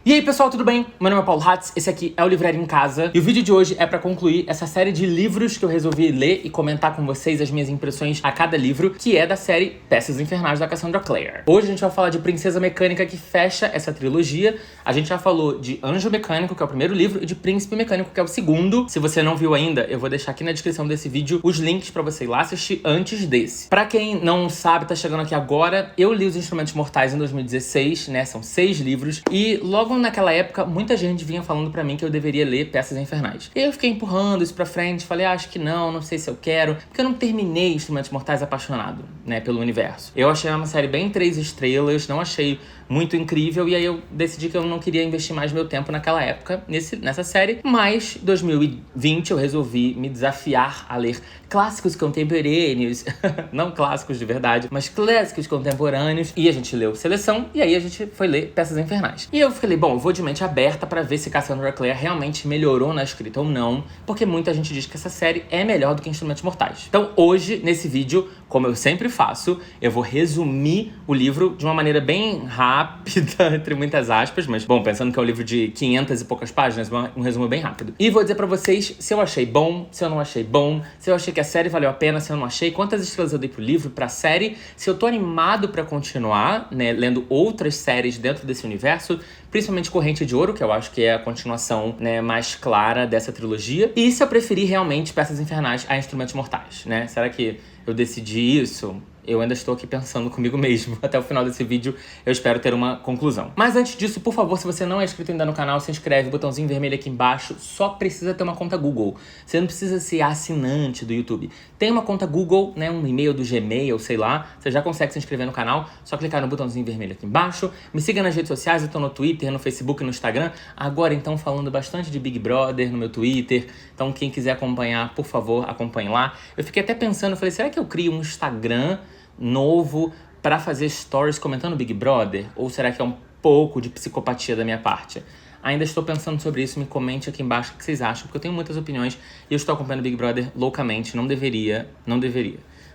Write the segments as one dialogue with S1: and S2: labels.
S1: E aí pessoal, tudo bem? Meu nome é Paulo Hatz, esse aqui é o Livraria em Casa. E o vídeo de hoje é pra concluir essa série de livros que eu resolvi ler e comentar com vocês as minhas impressões a cada livro, que é da série Peças Infernais da Cassandra Clare. Hoje a gente vai falar de Princesa Mecânica, que fecha essa trilogia. A gente já falou de Anjo Mecânico, que é o primeiro livro, e de Príncipe Mecânico, que é o segundo. Se você não viu ainda, eu vou deixar aqui na descrição desse vídeo os links pra você ir lá assistir antes desse. Pra quem não sabe, tá chegando aqui agora, eu li Os Instrumentos Mortais em 2016, né? São 6 livros. E logo naquela época, muita gente vinha falando pra mim que eu deveria ler Peças Infernais. E eu fiquei empurrando isso pra frente, falei, acho que não sei se eu quero, porque eu não terminei Instrumentos Mortais apaixonado, né, pelo universo. Eu achei uma série bem 3 estrelas, não achei muito incrível, e aí eu decidi que eu não queria investir mais meu tempo naquela época nessa série, mas 2020 eu resolvi me desafiar a ler clássicos contemporâneos, não clássicos de verdade, mas clássicos contemporâneos, e a gente leu Seleção, e aí a gente foi ler Peças Infernais. E eu falei, bom, eu vou de mente aberta pra ver se Cassandra Clare realmente melhorou na escrita ou não, porque muita gente diz que essa série é melhor do que Instrumentos Mortais. Então hoje, nesse vídeo, como eu sempre faço, eu vou resumir o livro de uma maneira bem rápida, entre muitas aspas, mas, bom, pensando que é um livro de 500 e poucas páginas, um resumo bem rápido. E vou dizer pra vocês se eu achei bom, se eu não achei bom, se eu achei que a série valeu a pena, se eu não achei, quantas estrelas eu dei pro livro, pra série, se eu tô animado pra continuar, né, lendo outras séries dentro desse universo, principalmente Corrente de Ouro, que eu acho que é a continuação, né, mais clara dessa trilogia, e se eu preferi realmente Peças Infernais a Instrumentos Mortais, né? Será que eu decidi isso? Eu ainda estou aqui pensando comigo mesmo. Até o final desse vídeo eu espero ter uma conclusão. Mas antes disso, por favor, se você não é inscrito ainda no canal, se inscreve, botãozinho vermelho aqui embaixo. Só precisa ter uma conta Google. Você não precisa ser assinante do YouTube. Tem uma conta Google, né, um e-mail do Gmail, sei lá. Você já consegue se inscrever no canal. Só clicar no botãozinho vermelho aqui embaixo. Me siga nas redes sociais, eu tô no Twitter, no Facebook e no Instagram. Agora, então, falando bastante de Big Brother no meu Twitter. Então, quem quiser acompanhar, por favor, acompanhe lá. Eu fiquei até pensando, falei, será que eu crio um Instagram novo pra fazer stories comentando Big Brother? Ou será que é um pouco de psicopatia da minha parte? Ainda estou pensando sobre isso, me comente aqui embaixo o que vocês acham, porque eu tenho muitas opiniões e eu estou acompanhando Big Brother loucamente, não deveria,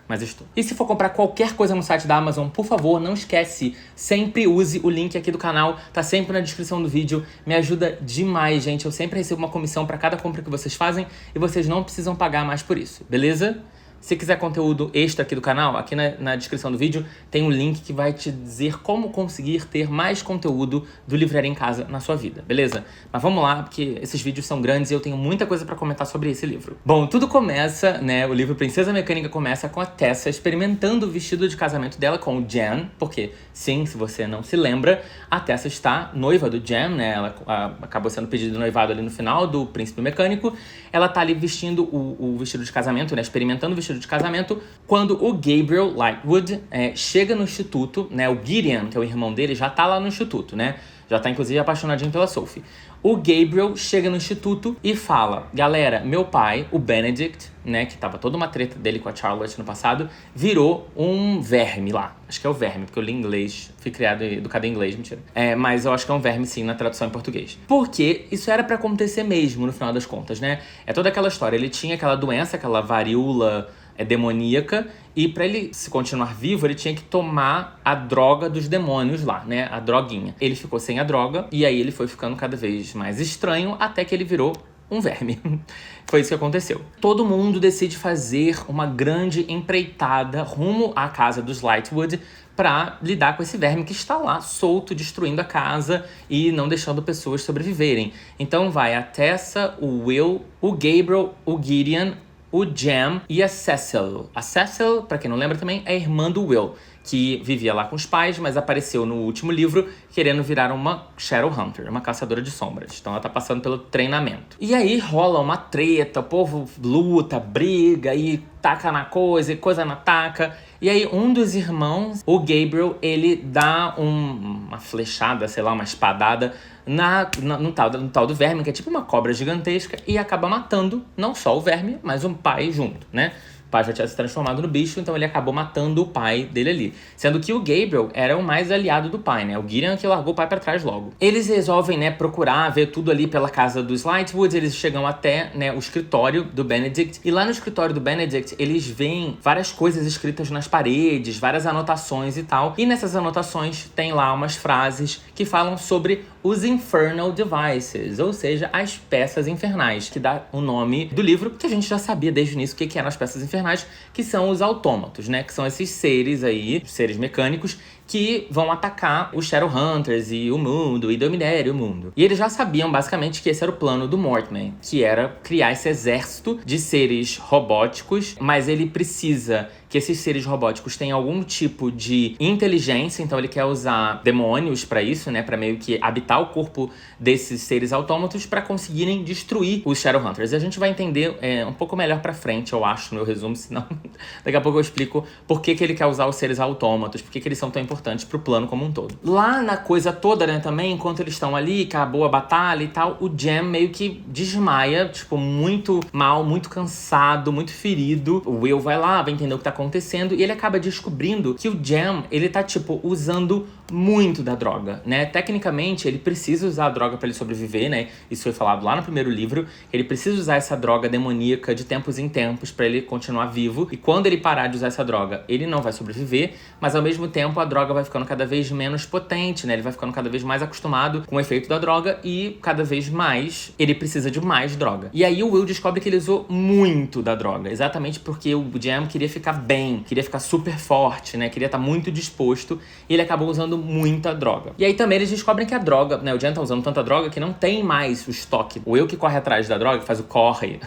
S1: mas estou. E se for comprar qualquer coisa no site da Amazon, por favor, não esquece, sempre use o link aqui do canal, tá sempre na descrição do vídeo, me ajuda demais, gente, eu sempre recebo uma comissão pra cada compra que vocês fazem e vocês não precisam pagar mais por isso, beleza? Se quiser conteúdo extra aqui do canal, aqui na descrição do vídeo tem um link que vai te dizer como conseguir ter mais conteúdo do Livraria em Casa na sua vida, beleza? Mas vamos lá, porque esses vídeos são grandes e eu tenho muita coisa pra comentar sobre esse livro. Bom, tudo começa, né, o livro Princesa Mecânica começa com a Tessa experimentando o vestido de casamento dela com o Jan, porque, sim, se você não se lembra, a Tessa está noiva do Jan, né, ela acabou sendo pedida de noivado ali no final do Príncipe Mecânico, ela tá ali vestindo o vestido de casamento, né, experimentando o vestido de casamento, quando o Gabriel Lightwood chega no instituto, né, o Gideon, que é o irmão dele, já tá lá no instituto, né, já tá inclusive apaixonadinho pela Sophie. O Gabriel chega no instituto e fala, galera, meu pai, o Benedict, né, que tava toda uma treta dele com a Charlotte no passado, virou um verme lá. Acho que é o verme, porque eu li inglês, fui criado e educado em inglês, mentira. Mas eu acho que é um verme sim na tradução em português. Porque isso era pra acontecer mesmo, no final das contas, né? É toda aquela história, ele tinha aquela doença, aquela varíola demoníaca, e pra ele se continuar vivo, ele tinha que tomar a droga dos demônios lá, né, a droguinha. Ele ficou sem a droga, e aí ele foi ficando cada vez mais estranho, até que ele virou um verme. Foi isso que aconteceu. Todo mundo decide fazer uma grande empreitada rumo à casa dos Lightwood pra lidar com esse verme que está lá, solto, destruindo a casa e não deixando pessoas sobreviverem. Então vai a Tessa, o Will, o Gabriel, o Gideon, o Jan e a Cecil. A Cecil, pra quem não lembra também, é a irmã do Will, que vivia lá com os pais, mas apareceu no último livro querendo virar uma Shadowhunter, uma caçadora de sombras. Então ela tá passando pelo treinamento. E aí rola uma treta, o povo luta, briga e taca na coisa, e coisa na taca. E aí um dos irmãos, o Gabriel, ele dá uma flechada, sei lá, uma espadada no tal do verme, que é tipo uma cobra gigantesca, e acaba matando não só o verme, mas um pai junto, né? O pai já tinha se transformado no bicho, então ele acabou matando o pai dele ali. Sendo que o Gabriel era o mais aliado do pai, né? O Gideon que largou o pai pra trás logo. Eles resolvem, né, procurar, ver tudo ali pela casa dos Lightwood. Eles chegam até, né, o escritório do Benedict. E lá no escritório do Benedict, eles veem várias coisas escritas nas paredes, várias anotações e tal. E nessas anotações tem lá umas frases que falam sobre os Infernal Devices, ou seja, as peças infernais, que dá o nome do livro, que a gente já sabia desde o início o que eram as peças infernais, que são os autômatos, né? Que são esses seres aí, seres mecânicos, que vão atacar os Shadowhunters e o mundo, e dominarem o mundo. E eles já sabiam, basicamente, que esse era o plano do Mortman, que era criar esse exército de seres robóticos, mas ele precisa que esses seres robóticos tenham algum tipo de inteligência, então ele quer usar demônios pra isso, né, pra meio que habitar o corpo desses seres autômatos pra conseguirem destruir os Shadowhunters. E a gente vai entender um pouco melhor pra frente, eu acho, no meu resumo, senão daqui a pouco eu explico por que ele quer usar os seres autômatos, por que eles são tão importantes pro plano como um todo. Lá na coisa toda, né, também, enquanto eles estão ali, acabou a batalha e tal, o Jem meio que desmaia, tipo, muito mal, muito cansado, muito ferido. O Will vai lá, vai entender o que tá acontecendo e ele acaba descobrindo que o Jem, ele tá, tipo, usando muito da droga, né? Tecnicamente, ele precisa usar a droga pra ele sobreviver, né? Isso foi falado lá no primeiro livro. Ele precisa usar essa droga demoníaca de tempos em tempos pra ele continuar vivo. E quando ele parar de usar essa droga, ele não vai sobreviver, mas ao mesmo tempo a droga vai ficando cada vez menos potente, né? Ele vai ficando cada vez mais acostumado com o efeito da droga e cada vez mais ele precisa de mais droga. E aí o Will descobre que ele usou muito da droga, exatamente porque o Jem queria ficar bem, queria ficar super forte, né? Queria estar muito disposto e ele acabou usando muita droga. E aí também eles descobrem que a droga, né? O Jem tá usando tanta droga que não tem mais o estoque. O Will que corre atrás da droga, que faz o corre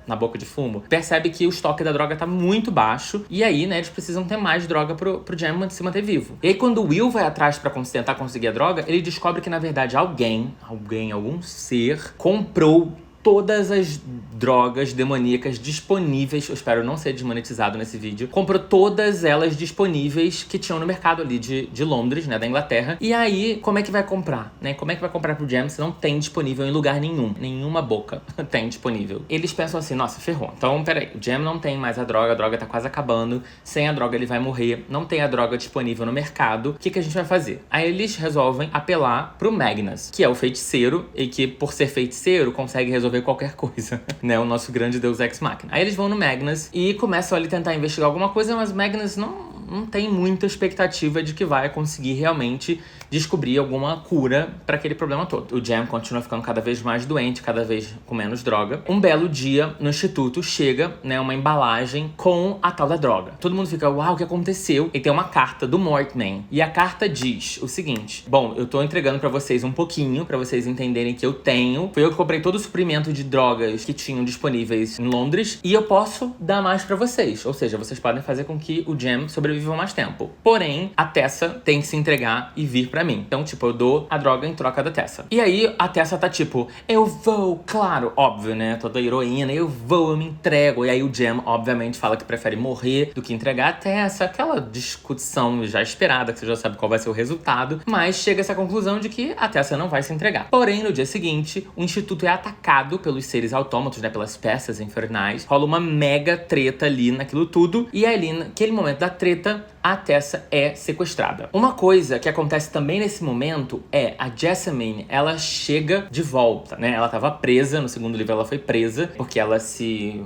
S1: na boca de fumo, percebe que o estoque da droga tá muito baixo e aí, né, eles precisam ter mais droga pro Jem se manter vivo. E aí quando o Will vai atrás pra tentar conseguir a droga, ele descobre que na verdade algum ser comprou todas as drogas demoníacas disponíveis, eu espero não ser desmonetizado nesse vídeo, comprou todas elas disponíveis que tinham no mercado ali de Londres, né, da Inglaterra. E aí, como é que vai comprar, né? Como é que vai comprar pro Jem se não tem disponível em lugar nenhum? Nenhuma boca tem disponível. Eles pensam assim, nossa, ferrou. Então, peraí, o Jem não tem mais a droga tá quase acabando, sem a droga ele vai morrer, não tem a droga disponível no mercado, o que a gente vai fazer? Aí eles resolvem apelar pro Magnus, que é o feiticeiro e que, por ser feiticeiro, consegue resolver qualquer coisa, né? O nosso grande Deus Ex Machina. Aí eles vão no Magnus e começam ali a tentar investigar alguma coisa, mas o Magnus não tem muita expectativa de que vai conseguir realmente descobrir alguma cura para aquele problema todo. O Jem continua ficando cada vez mais doente, cada vez com menos droga. Um belo dia, no instituto, chega, né, uma embalagem com a tal da droga. Todo mundo fica, uau, o que aconteceu? E tem uma carta do Mortman. E a carta diz o seguinte: bom, eu tô entregando pra vocês um pouquinho, pra vocês entenderem que eu tenho. Foi eu que comprei todo o suprimento de drogas que tinham disponíveis em Londres e eu posso dar mais pra vocês. Ou seja, vocês podem fazer com que o Jem sobreviva mais tempo. Porém, a Tessa tem que se entregar e vir pra mim. Então, tipo, eu dou a droga em troca da Tessa. E aí, a Tessa tá tipo, eu vou, claro, óbvio, né? Toda heroína, eu me entrego. E aí o Jem, obviamente, fala que prefere morrer do que entregar a Tessa. Aquela discussão já esperada, que você já sabe qual vai ser o resultado. Mas chega a essa conclusão de que a Tessa não vai se entregar. Porém, no dia seguinte, o instituto é atacado pelos seres autômatos, né? Pelas peças infernais. Rola uma mega treta ali naquilo tudo. E ali, naquele momento da treta, a Tessa é sequestrada. Uma coisa que acontece também nesse momento é a Jessamine, ela chega de volta, né? Ela tava presa, no segundo livro ela foi presa, porque ela se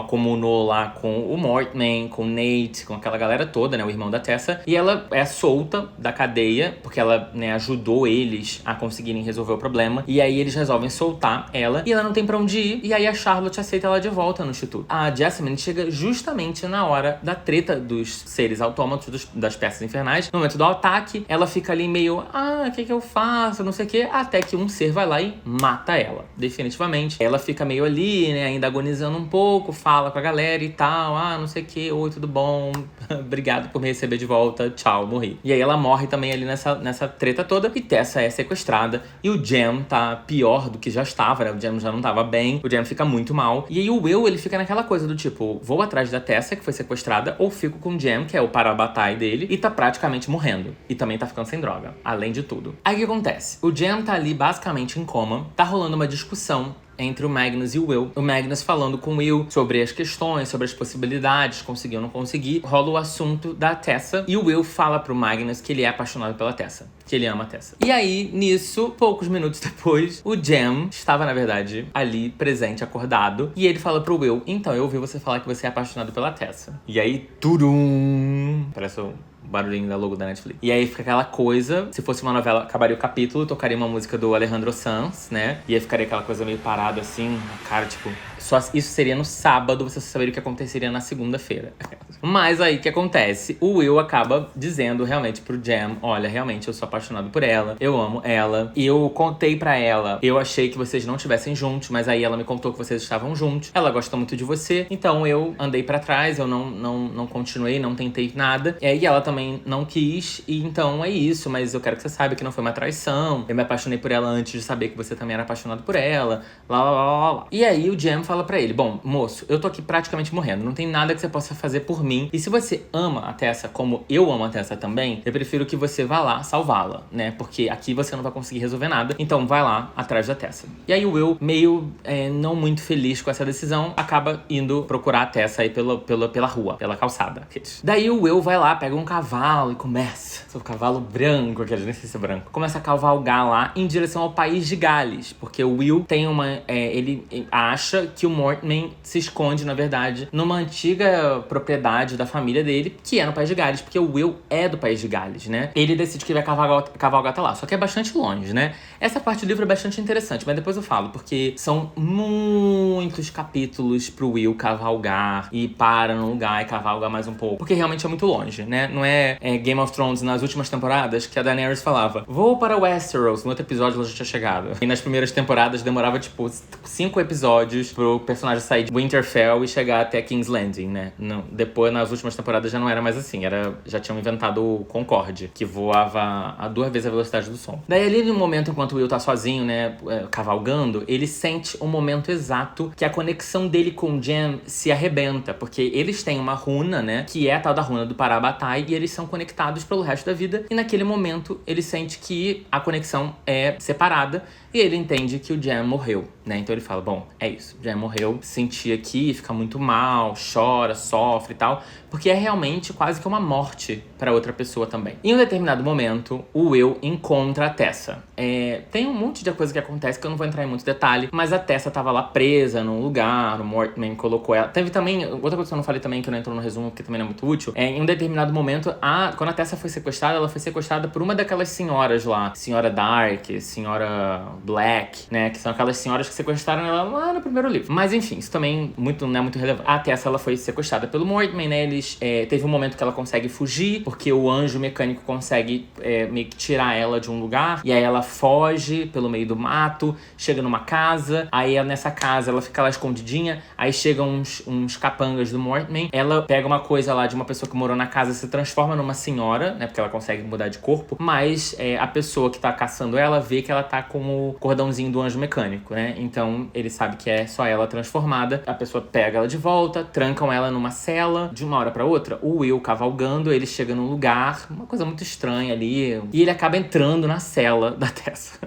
S1: comunou lá com o Mortman, com o Nate, com aquela galera toda, né, o irmão da Tessa, e ela é solta da cadeia, porque ela, né, ajudou eles a conseguirem resolver o problema, e aí eles resolvem soltar ela, e ela não tem pra onde ir, e aí a Charlotte aceita ela de volta no instituto. A Jessamine chega justamente na hora da treta dos seres autômatos, das peças infernais. No momento do ataque, ela fica ali meio, o que eu faço, não sei o que, até que um ser vai lá e mata ela, definitivamente. Ela fica meio ali, né, ainda agonizando um pouco, fala com a galera e tal, não sei o que, oi, tudo bom, obrigado por me receber de volta, tchau, morri. E aí ela morre também ali nessa treta toda, e Tessa é sequestrada, e o Jem tá pior do que já estava, né, o Jem já não tava bem, o Jem fica muito mal, e aí o Will, ele fica naquela coisa do tipo, vou atrás da Tessa, que foi sequestrada, ou fico com o Jem, que é o parabatai dele, e tá praticamente morrendo, e também tá ficando sem droga, além de tudo. Aí o que acontece? O Jem tá ali basicamente em coma, tá rolando uma discussão entre o Magnus e o Will. O Magnus falando com o Will sobre as questões, sobre as possibilidades, conseguir ou não conseguir. Rola o assunto da Tessa e o Will fala pro Magnus que ele é apaixonado pela Tessa, que ele ama a Tessa. E aí, nisso, poucos minutos depois, o Jem estava, na verdade, ali, presente, acordado. E ele fala pro Will, então, eu ouvi você falar que você é apaixonado pela Tessa. E aí, turum! Parece um barulhinho da logo da Netflix. E aí fica aquela coisa, se fosse uma novela, acabaria o capítulo, tocaria uma música do Alejandro Sanz, né? E aí ficaria aquela coisa meio parada, assim, a cara, tipo... Só isso seria no sábado, você saberia o que aconteceria na segunda-feira. Mas aí, o que acontece? O Will acaba dizendo realmente pro Jem, olha, realmente, eu sou apaixonado por ela, eu amo ela. E eu contei pra ela, eu achei que vocês não estivessem juntos, mas aí ela me contou que vocês estavam juntos. Ela gosta muito de você, então eu andei pra trás, eu não continuei, não tentei nada. E ela também não quis, e então é isso. Mas eu quero que você saiba que não foi uma traição. Eu me apaixonei por ela antes de saber que você também era apaixonado por ela. Lá, lá, lá, lá. E aí o Jem fala pra ele, bom, moço, eu tô aqui praticamente morrendo, não tem nada que você possa fazer por mim. E se você ama a Tessa como eu amo a Tessa também, eu prefiro que você vá lá salvá-la, né? Porque aqui você não vai conseguir resolver nada, então vai lá atrás da Tessa. E aí o Will, meio não muito feliz com essa decisão, acaba indo procurar a Tessa aí pela rua, pela calçada. Daí o Will vai lá, pega um cavalo e começa, seu cavalo branco, aquele, nem sei se é branco, começa a cavalgar lá em direção ao país de Gales, porque o Will tem ele acha que o Mortmain se esconde, na verdade, numa antiga propriedade da família dele, que é no País de Gales, porque o Will é do País de Gales, né? Ele decide que vai cavalgar até lá, só que é bastante longe, né? Essa parte do livro é bastante interessante, mas depois eu falo, porque são muitos capítulos pro Will cavalgar e para num lugar e cavalga mais um pouco, porque realmente é muito longe, né? Não é Game of Thrones nas últimas temporadas que a Daenerys falava, vou para Westeros, no outro episódio ela já tinha chegado. E nas primeiras temporadas demorava, tipo, 5 episódios pro personagem sair de Winterfell e chegar até King's Landing, né? Depois, nas últimas temporadas, já não era mais assim. Já tinham inventado o Concorde, que voava a 2 vezes a velocidade do som. Daí, ali no momento, enquanto o Will tá sozinho, né, cavalgando, ele sente o momento exato que a conexão dele com o Jem se arrebenta. Porque eles têm uma runa, né, que é a tal da runa do Parabatai, e eles são conectados pelo resto da vida. E naquele momento, ele sente que a conexão é separada e ele entende que o Jem morreu, né? Então ele fala, bom, é isso, o Jem morreu, senti aqui, fica muito mal, chora, sofre e tal, porque é realmente quase que uma morte pra outra pessoa também. Em um determinado momento, o Will encontra a Tessa. Tem um monte de coisa que acontece que eu não vou entrar em muito detalhe, mas a Tessa tava lá presa num lugar, o Mortmain colocou ela. Teve também, outra coisa que eu não falei também, que eu não entro no resumo, porque também não é muito útil, em um determinado momento, quando a Tessa foi sequestrada, ela foi sequestrada por uma daquelas senhoras lá, Senhora Dark, Senhora Black, né, que são aquelas senhoras que sequestraram ela lá no primeiro livro. Mas enfim, isso também não é muito relevante. A Tessa, ela foi sequestrada pelo Mortmain, né, teve um momento que ela consegue fugir, porque o anjo mecânico consegue meio que tirar ela de um lugar, e aí ela foge pelo meio do mato, chega numa casa, aí nessa casa ela fica lá escondidinha, aí chegam uns capangas do Mortmain, ela pega uma coisa lá de uma pessoa que morou na casa, se transforma numa senhora, né, porque ela consegue mudar de corpo, mas a pessoa que tá caçando ela vê que ela tá com o cordãozinho do anjo mecânico, né, então ele sabe que é só ela transformada, a pessoa pega ela de volta, trancam ela numa cela, de uma hora pra outra, o Will cavalgando, ele chega num lugar, uma coisa muito estranha ali, e ele acaba entrando na cela da Tessa.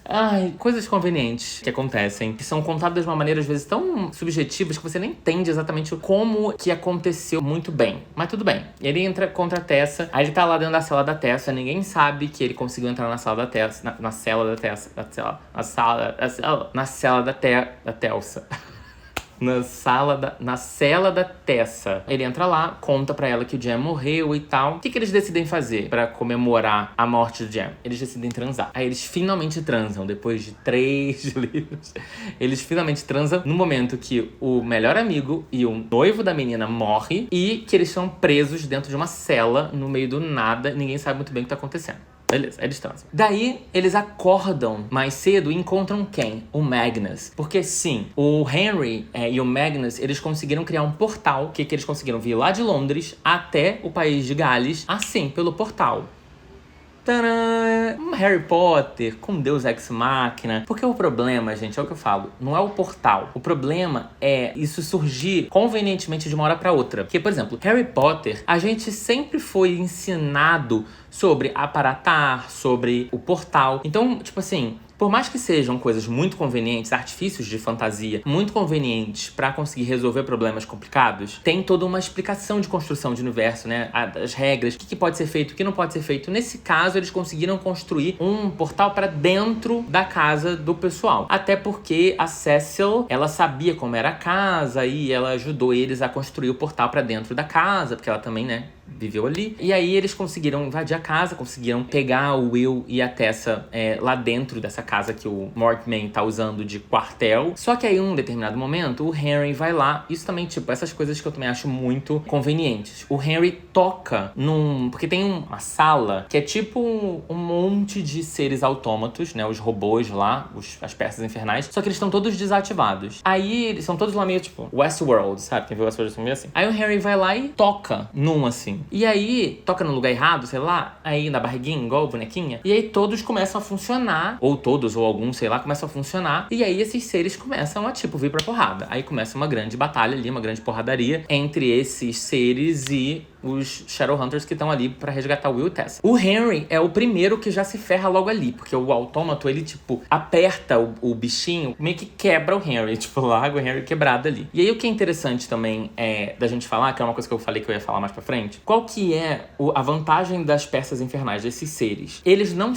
S1: Ai, coisas convenientes que acontecem, que são contadas de uma maneira, às vezes, tão subjetivas que você nem entende exatamente como que aconteceu muito bem. Mas tudo bem. Ele entra contra a Tessa, aí ele tá lá dentro da cela da Tessa, ninguém sabe que ele conseguiu entrar na sala da Tessa, na cela da Tessa, na cela da Telsa. Na cela da Tessa. Ele entra lá, conta pra ela que o Jem morreu e tal. O que eles decidem fazer pra comemorar a morte do Jem? Eles decidem transar. Aí eles finalmente transam, depois de 3 livros. Eles finalmente transam no momento que o melhor amigo e o noivo da menina morre e que eles são presos dentro de uma cela, no meio do nada. Ninguém sabe muito bem o que tá acontecendo. Beleza, eles transam. Daí, eles acordam mais cedo e encontram quem? O Magnus. Porque sim, o Henry e o Magnus, eles conseguiram criar um portal, que eles conseguiram vir lá de Londres até o país de Gales, assim, pelo portal. Tadã! Um Harry Potter com Deus Ex Machina. Porque o problema, gente, é o que eu falo, não é o portal. O problema é isso surgir convenientemente de uma hora pra outra. Porque, por exemplo, Harry Potter, a gente sempre foi ensinado sobre aparatar, sobre o portal. Então, tipo assim, Por mais que sejam coisas muito convenientes, artifícios de fantasia muito convenientes pra conseguir resolver problemas complicados, tem toda uma explicação de construção de universo, né? As regras, o que pode ser feito, o que não pode ser feito. Nesse caso, eles conseguiram construir um portal pra dentro da casa do pessoal. Até porque a Cecil, ela sabia como era a casa e ela ajudou eles a construir o portal pra dentro da casa, porque ela também, né, viveu ali. E aí eles conseguiram invadir a casa, conseguiram pegar o Will e a Tessa lá dentro dessa casa que o Mortman tá usando de quartel. Só que aí, em um determinado momento, o Henry vai lá. Isso também, tipo, essas coisas que eu também acho muito convenientes. O Henry toca porque tem uma sala que é tipo um monte de seres autômatos, né? Os robôs lá, as peças infernais. Só que eles estão todos desativados. Aí, eles são todos lá meio, tipo, Westworld, sabe? Quem viu Westworld é meio assim. Aí o Henry vai lá e toca assim. E aí, toca no lugar errado, sei lá, aí na barriguinha, igual bonequinha. E aí todos começam a funcionar, ou todos, ou alguns, sei lá, começam a funcionar. E aí esses seres começam a, tipo, vir pra porrada. Aí começa uma grande batalha ali, uma grande porradaria entre esses seres e os Shadowhunters que estão ali pra resgatar o Will e Tessa. O Henry é o primeiro que já se ferra logo ali, porque o autômato, ele, tipo, aperta o bichinho, meio que quebra o Henry, tipo, larga o Henry quebrado ali. E aí o que é interessante também da gente falar, que é uma coisa que eu falei que eu ia falar mais pra frente, qual que é a vantagem das peças infernais, desses seres? Eles não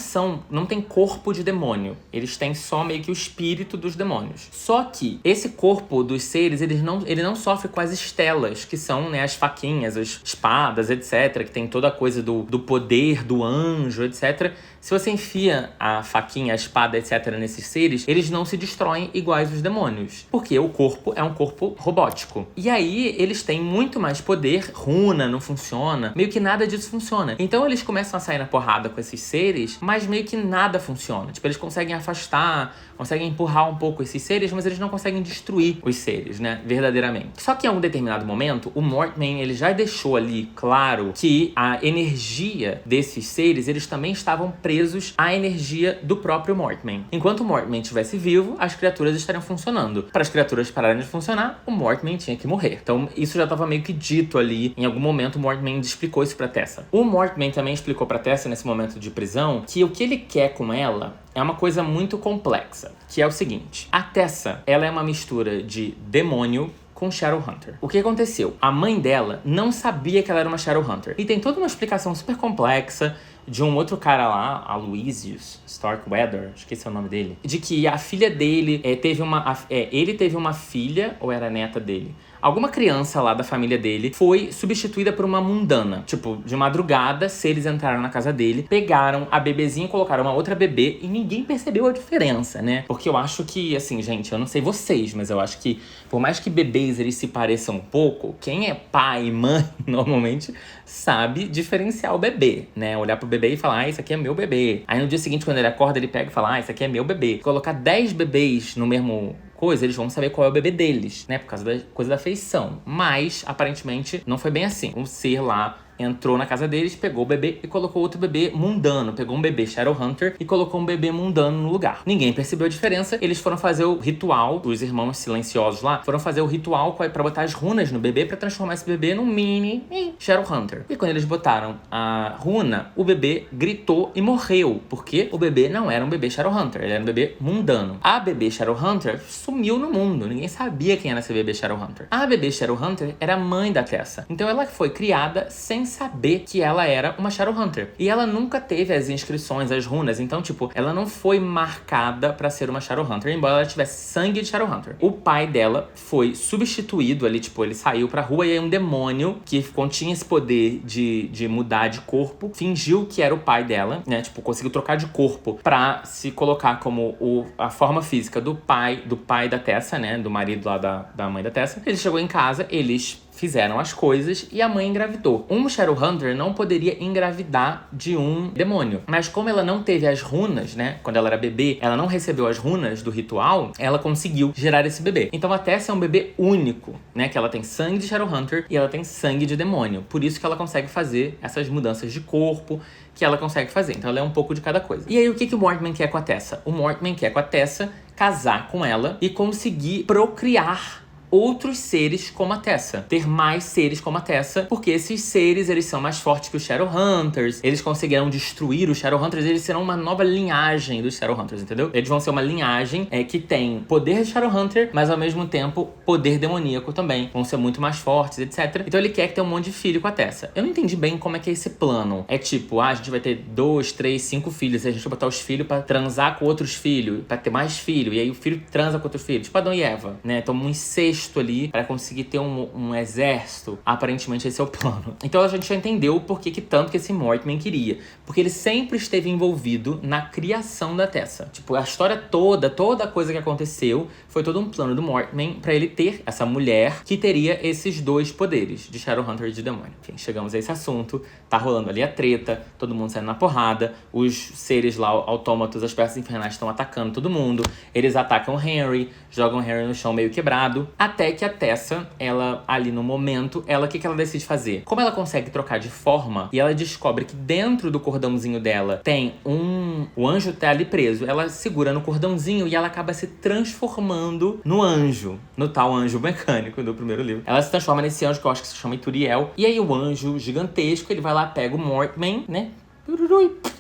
S1: têm corpo de demônio, eles têm só meio que o espírito dos demônios. Só que esse corpo dos seres, ele não sofre com as estelas, que são, né, as faquinhas, as espadas, etc., que tem toda a coisa do poder, do anjo, etc. Se você enfia a faquinha, a espada, etc. nesses seres, eles não se destroem iguais os demônios. Porque o corpo é um corpo robótico. E aí, eles têm muito mais poder. Runa não funciona. Meio que nada disso funciona. Então, eles começam a sair na porrada com esses seres, mas meio que nada funciona. Tipo, eles conseguem afastar, conseguem empurrar um pouco esses seres, mas eles não conseguem destruir os seres, né? Verdadeiramente. Só que em um determinado momento, o Mortman, ele já deixou ali claro que a energia desses seres, eles também estavam presos à energia do próprio Mortman. Enquanto o Mortman estivesse vivo, as criaturas estariam funcionando. Para as criaturas pararem de funcionar, o Mortman tinha que morrer. Então, isso já estava meio que dito ali. Em algum momento, o Mortman explicou isso pra Tessa. O Mortman também explicou pra Tessa, nesse momento de prisão, que o que ele quer com ela é uma coisa muito complexa, que é o seguinte. A Tessa, ela é uma mistura de demônio com Shadowhunter. O que aconteceu? A mãe dela não sabia que ela era uma Shadowhunter. E tem toda uma explicação super complexa de um outro cara lá, Aloysius Starkweather, esqueci o nome dele, de que a filha dele ele teve uma filha, ou era a neta dele, alguma criança lá da família dele foi substituída por uma mundana. Tipo, de madrugada, seres entraram na casa dele, pegaram a bebezinha e colocaram uma outra bebê e ninguém percebeu a diferença, né? Porque eu acho que, assim, gente, eu não sei vocês, mas eu acho que, por mais que bebês eles se pareçam um pouco, quem é pai e mãe, normalmente, sabe diferenciar o bebê, né? Olhar pro bebê e falar, isso aqui é meu bebê. Aí no dia seguinte, quando ele acorda, ele pega e fala, isso aqui é meu bebê. Colocar 10 bebês no mesmo coisa, eles vão saber qual é o bebê deles, né? Por causa da coisa da feição. Mas, aparentemente, não foi bem assim. Um ser lá entrou na casa deles, pegou o bebê e colocou outro bebê mundano. Pegou um bebê Shadowhunter e colocou um bebê mundano no lugar. Ninguém percebeu a diferença. Eles foram fazer o ritual, os irmãos silenciosos lá, foram fazer o ritual pra botar as runas no bebê pra transformar esse bebê num mini Shadowhunter. E quando eles botaram a runa, o bebê gritou e morreu. Porque o bebê não era um bebê Shadowhunter, ele era um bebê mundano. A bebê Shadowhunter sumiu no mundo. Ninguém sabia quem era esse bebê Shadowhunter. A bebê Shadowhunter era a mãe da Tessa. Então ela foi criada sem saber que ela era uma Shadowhunter. E ela nunca teve as inscrições, as runas. Então, tipo, ela não foi marcada pra ser uma Shadowhunter, embora ela tivesse sangue de Shadowhunter. O pai dela foi substituído ali, tipo, ele saiu pra rua e aí um demônio que continha esse poder de mudar de corpo, fingiu que era o pai dela, né? Tipo, conseguiu trocar de corpo pra se colocar como a forma física do pai da Tessa, né? Do marido lá da mãe da Tessa. Ele chegou em casa, eles fizeram as coisas e a mãe engravidou. Um Shadowhunter não poderia engravidar de um demônio. Mas como ela não teve as runas, né? Quando ela era bebê, ela não recebeu as runas do ritual, ela conseguiu gerar esse bebê. Então a Tessa é um bebê único, né? Que ela tem sangue de Shadowhunter e ela tem sangue de demônio. Por isso que ela consegue fazer essas mudanças de corpo que ela consegue fazer. Então ela é um pouco de cada coisa. E aí o que o Mortman quer com a Tessa? O Mortman quer com a Tessa casar com ela e conseguir procriar outros seres como a Tessa. Ter mais seres como a Tessa, porque esses seres, eles são mais fortes que os Shadowhunters, eles conseguirão destruir os Shadowhunters, eles serão uma nova linhagem dos Shadowhunters, entendeu? Eles vão ser uma linhagem que tem poder de Shadowhunter, mas ao mesmo tempo poder demoníaco também. Vão ser muito mais fortes, etc. Então ele quer que tenha um monte de filho com a Tessa. Eu não entendi bem como é que é esse plano. É tipo, a gente vai ter 2, 3, 5 filhos, e a gente vai botar os filhos pra transar com outros filhos, pra ter mais filho, e aí o filho transa com outros filhos. Tipo Adão e Eva, né? Então um incesto ali pra conseguir ter um exército. Aparentemente esse é o plano. Então a gente já entendeu o porquê que tanto que esse Mortman queria. Porque ele sempre esteve envolvido na criação da Tessa. Tipo, a história toda a coisa que aconteceu, foi todo um plano do Mortman pra ele ter essa mulher que teria esses 2 poderes, de Shadowhunter e de demônio. Enfim, chegamos a esse assunto, tá rolando ali a treta, todo mundo saindo na porrada, os seres lá, autômatos, as peças infernais estão atacando todo mundo, eles atacam Henry, jogam Henry no chão meio quebrado, até que a Tessa, ela ali no momento, o que ela decide fazer? Como ela consegue trocar de forma, e ela descobre que dentro do cordãozinho dela tem o anjo tá ali preso, ela segura no cordãozinho e ela acaba se transformando no anjo, no tal anjo mecânico do primeiro livro. Ela se transforma nesse anjo que eu acho que se chama Ituriel, e aí o anjo gigantesco, ele vai lá, pega o Mortman, né?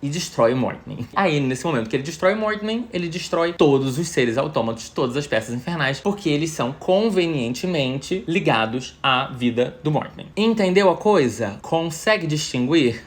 S1: E destrói o Mortman. Aí, nesse momento que ele destrói o Mortman, ele destrói todos os seres autômatos, todas as peças infernais, porque eles são convenientemente ligados à vida do Mortman. Entendeu a coisa? Consegue distinguir?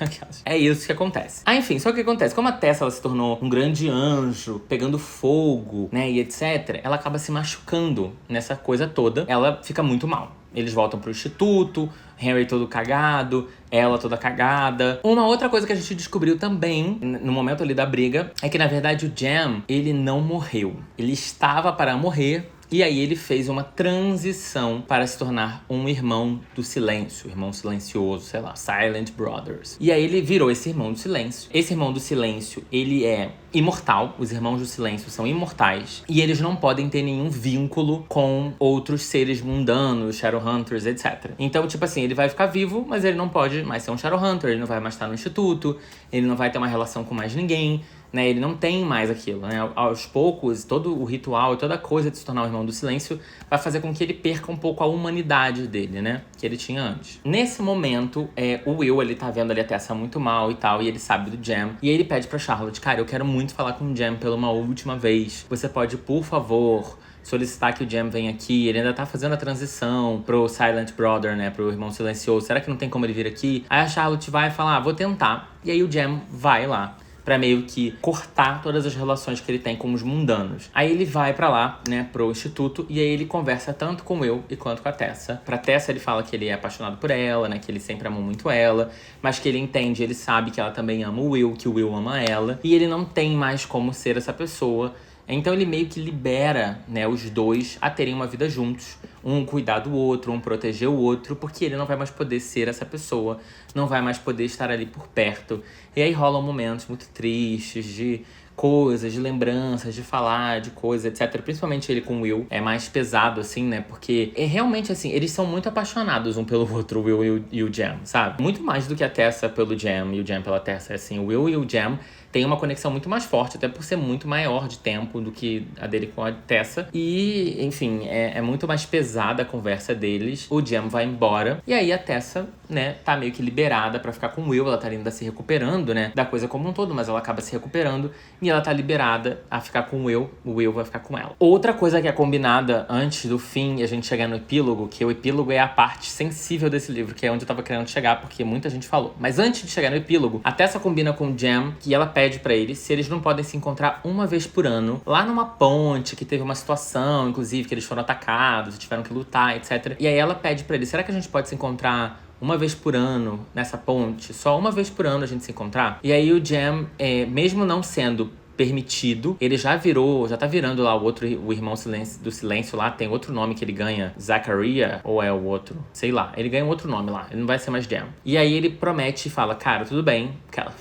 S1: É isso que acontece. Enfim, só que o que acontece? Como a Tessa ela se tornou um grande anjo, pegando fogo, né, e etc., ela acaba se machucando nessa coisa toda. Ela fica muito mal. Eles voltam pro instituto, Henry todo cagado, ela toda cagada. Uma outra coisa que a gente descobriu também, no momento ali da briga, é que na verdade o Jam, ele não morreu. Ele estava para morrer, e aí ele fez uma transição para se tornar um irmão do silêncio, irmão silencioso, sei lá, Silent Brothers. E aí ele virou esse irmão do silêncio. Esse irmão do silêncio, ele é imortal, os irmãos do silêncio são imortais, e eles não podem ter nenhum vínculo com outros seres mundanos, Shadowhunters, etc. Então, tipo assim, ele vai ficar vivo, mas ele não pode mais ser um Shadowhunter, ele não vai mais estar no instituto, ele não vai ter uma relação com mais ninguém, né? Ele não tem mais aquilo, né? Aos poucos, todo o ritual e toda a coisa de se tornar o irmão do silêncio vai fazer com que ele perca um pouco a humanidade dele, né? Que ele tinha antes. Nesse momento, o Will, ele tá vendo ali a Tessa muito mal e tal, e ele sabe do Jam. E aí ele pede pra Charlotte, cara, eu quero muito falar com o Jam pela uma última vez. Você pode, por favor, solicitar que o Jam venha aqui. Ele ainda tá fazendo a transição pro Silent Brother, né? Pro irmão silencioso. Será que não tem como ele vir aqui? Aí a Charlotte vai falar, vou tentar. E aí o Jam vai lá pra meio que cortar todas as relações que ele tem com os mundanos. Aí ele vai pra lá, né, pro instituto, e aí ele conversa tanto com o Will e quanto com a Tessa. Pra Tessa ele fala que ele é apaixonado por ela, né, que ele sempre amou muito ela, mas que ele entende, ele sabe que ela também ama o Will, que o Will ama ela, e ele não tem mais como ser essa pessoa. Então ele meio que libera, né, os dois a terem uma vida juntos. Um cuidar do outro, um proteger o outro, porque ele não vai mais poder ser essa pessoa, não vai mais poder estar ali por perto. E aí rolam momentos muito tristes de coisas, de lembranças, de falar de coisas, etc. Principalmente ele com o Will. É mais pesado, assim, né? Porque realmente, assim, eles são muito apaixonados um pelo outro, o Will e o Jam, sabe? Muito mais do que a Tessa pelo Jam e o Jam pela Tessa. Assim, o Will e o Jam tem uma conexão muito mais forte, até por ser muito maior de tempo do que a dele com a Tessa. E, enfim, é muito mais pesada a conversa deles. O Jam vai embora. E aí a Tessa, né, tá meio que liberada pra ficar com o Will. Ela tá ainda se recuperando, né, da coisa como um todo, mas ela acaba se recuperando. E ela tá liberada a ficar com o Will vai ficar com ela. Outra coisa que é combinada antes do fim e a gente chegar no epílogo, que o epílogo é a parte sensível desse livro, que é onde eu tava querendo chegar, porque muita gente falou. Mas antes de chegar no epílogo, a Tessa combina com o Jam, que ela pede pra eles se eles não podem se encontrar uma vez por ano, lá numa ponte, que teve uma situação, inclusive, que eles foram atacados, tiveram que lutar, etc. E aí ela pede pra eles, será que a gente pode se encontrar uma vez por ano nessa ponte? Só uma vez por ano a gente se encontrar? E aí o Jam, mesmo não sendo permitido, ele já tá virando lá o irmão do silêncio lá, tem outro nome que ele ganha, Zacharia, ou é o outro? Sei lá, ele ganha um outro nome lá, ele não vai ser mais Jam. E aí ele promete e fala, cara, tudo bem,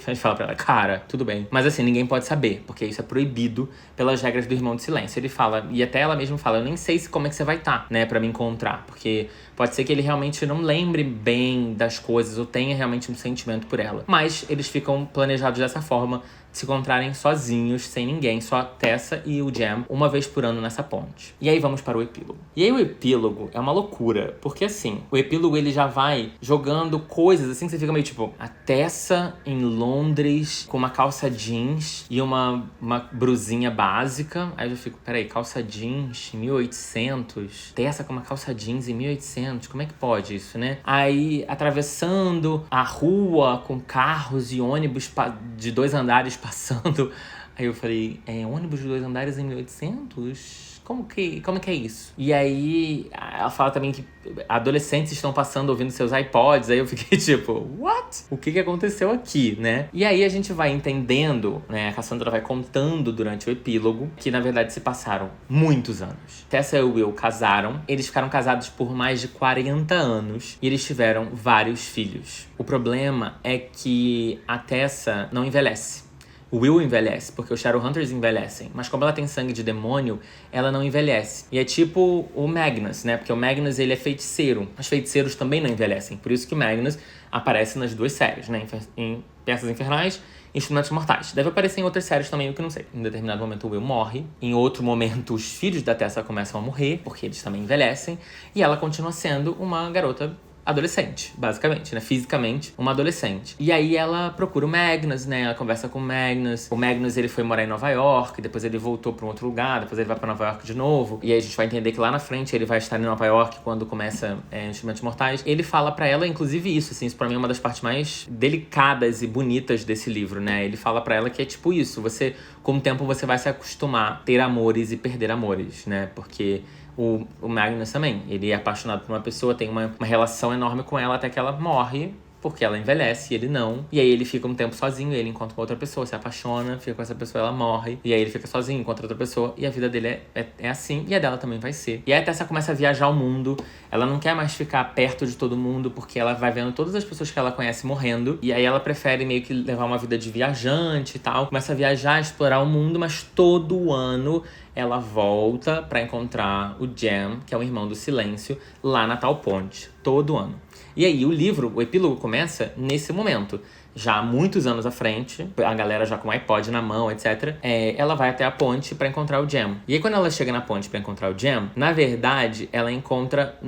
S1: ele fala pra ela, cara, tudo bem, mas assim, ninguém pode saber, porque isso é proibido pelas regras do irmão do silêncio. Ele fala, e até ela mesma fala, eu nem sei como é que você vai estar, né, pra me encontrar, porque pode ser que ele realmente não lembre bem das coisas, ou tenha realmente um sentimento por ela. Mas eles ficam planejados dessa forma, de se encontrarem sozinhos, sozinhos, sem ninguém, só a Tessa e o Jem, uma vez por ano nessa ponte. E aí vamos para o epílogo. E aí o epílogo é uma loucura, porque assim, o epílogo ele já vai jogando coisas assim que você fica meio tipo, a Tessa em Londres com uma calça jeans e uma brusinha básica. Aí eu já fico, peraí, calça jeans em 1800? Tessa com uma calça jeans em 1800? Como é que pode isso, né? Aí atravessando a rua com carros e ônibus de 2 andares passando. Aí eu falei, ônibus de 2 andares em 1800? Como que é isso? E aí, ela fala também que adolescentes estão passando ouvindo seus iPods. Aí eu fiquei tipo, what? O que aconteceu aqui, né? E aí a gente vai entendendo, né? A Cassandra vai contando durante o epílogo que, na verdade, se passaram muitos anos. Tessa e o Will casaram. Eles ficaram casados por mais de 40 anos. E eles tiveram vários filhos. O problema é que a Tessa não envelhece. O Will envelhece, porque os Shadowhunters envelhecem. Mas como ela tem sangue de demônio, ela não envelhece. E é tipo o Magnus, né? Porque o Magnus, ele é feiticeiro. Os feiticeiros também não envelhecem. Por isso que o Magnus aparece nas 2 séries, né? Em Peças Infernais e Instrumentos Mortais. Deve aparecer em outras séries também, o que não sei. Em determinado momento o Will morre. Em outro momento os filhos da Tessa começam a morrer, porque eles também envelhecem. E ela continua sendo uma garota adolescente, basicamente, né? Fisicamente, uma adolescente. E aí ela procura o Magnus, né? Ela conversa com o Magnus. O Magnus, ele foi morar em Nova York, depois ele voltou pra um outro lugar, depois ele vai pra Nova York de novo. E aí a gente vai entender que lá na frente ele vai estar em Nova York quando começa Instrumentos Mortais. Ele fala pra ela, inclusive isso, assim, isso pra mim é uma das partes mais delicadas e bonitas desse livro, né? Ele fala pra ela que é tipo isso, você, com o tempo você vai se acostumar a ter amores e perder amores, né? Porque o Magnus também, ele é apaixonado por uma pessoa, tem uma relação enorme com ela até que ela morre, porque ela envelhece e ele não. E aí ele fica um tempo sozinho, ele encontra outra pessoa, se apaixona, fica com essa pessoa, ela morre. E aí ele fica sozinho, encontra outra pessoa. E a vida dele é assim, e a dela também vai ser. E aí a Tessa começa a viajar o mundo. Ela não quer mais ficar perto de todo mundo, porque ela vai vendo todas as pessoas que ela conhece morrendo. E aí ela prefere meio que levar uma vida de viajante e tal. Começa a viajar, explorar o mundo, mas todo ano ela volta pra encontrar o Jem, que é o irmão do Silêncio, lá na tal ponte. Todo ano. E aí o livro, o epílogo começa nesse momento. Já há muitos anos à frente, a galera já com o iPod na mão, etc. Ela vai até a ponte pra encontrar o Jem. E aí quando ela chega na ponte pra encontrar o Jem, na verdade, ela encontra...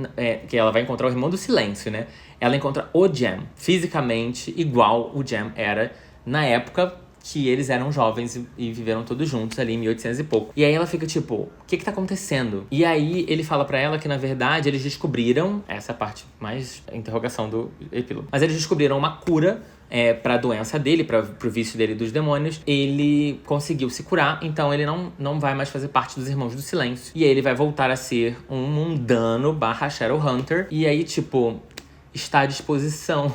S1: que ela vai encontrar o irmão do Silêncio, né? Ela encontra o Jem, fisicamente igual o Jem era na época que eles eram jovens e viveram todos juntos ali em 1800 e pouco. E aí ela fica tipo, o que tá acontecendo? E aí ele fala pra ela que, na verdade, eles descobriram, essa é a parte mais interrogação do epílogo, mas eles descobriram uma cura pra doença dele, pro vício dele dos demônios. Ele conseguiu se curar, então ele não vai mais fazer parte dos Irmãos do Silêncio. E aí ele vai voltar a ser um mundano / Shadowhunter. E aí, tipo, está à disposição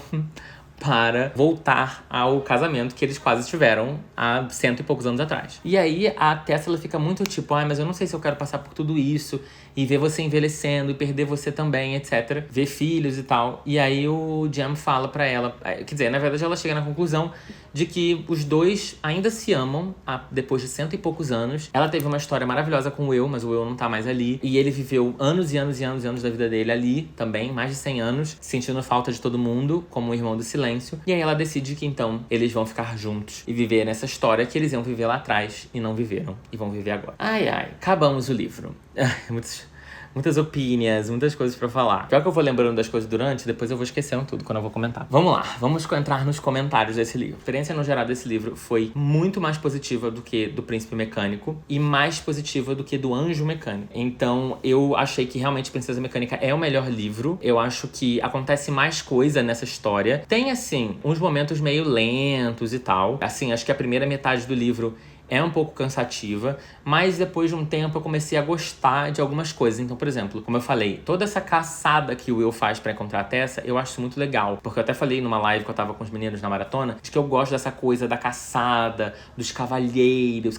S1: para voltar ao casamento que eles quase tiveram há 100 e poucos anos atrás. E aí a Tessa, ela fica muito tipo, mas eu não sei se eu quero passar por tudo isso e ver você envelhecendo e perder você também, etc. Ver filhos e tal. E aí o Jem fala pra ela, quer dizer, na verdade ela chega na conclusão de que os dois ainda se amam depois de 100 e poucos anos. Ela teve uma história maravilhosa com o Will, mas o Will não tá mais ali. E ele viveu anos e anos e anos e anos da vida dele ali também, mais de 100 anos, sentindo falta de todo mundo, como o irmão do Silêncio. E aí ela decide que então eles vão ficar juntos e viver nessa história que eles iam viver lá atrás e não viveram. E vão viver agora. Acabamos o livro. Muitas opiniões, muitas coisas pra falar. Pior que eu vou lembrando das coisas durante, depois eu vou esquecendo tudo quando eu vou comentar. Vamos lá, vamos entrar nos comentários desse livro. A experiência no geral desse livro foi muito mais positiva do que do Príncipe Mecânico e mais positiva do que do Anjo Mecânico. Então eu achei que realmente Princesa Mecânica é o melhor livro. Eu acho que acontece mais coisa nessa história. Tem, assim, uns momentos meio lentos e tal. Assim, acho que a primeira metade do livro é um pouco cansativa, mas depois de um tempo eu comecei a gostar de algumas coisas. Então, por exemplo, como eu falei, toda essa caçada que o Will faz pra encontrar a Tessa, eu acho isso muito legal. Porque eu até falei numa live que eu tava com os meninos na maratona, de que eu gosto dessa coisa da caçada, dos cavaleiros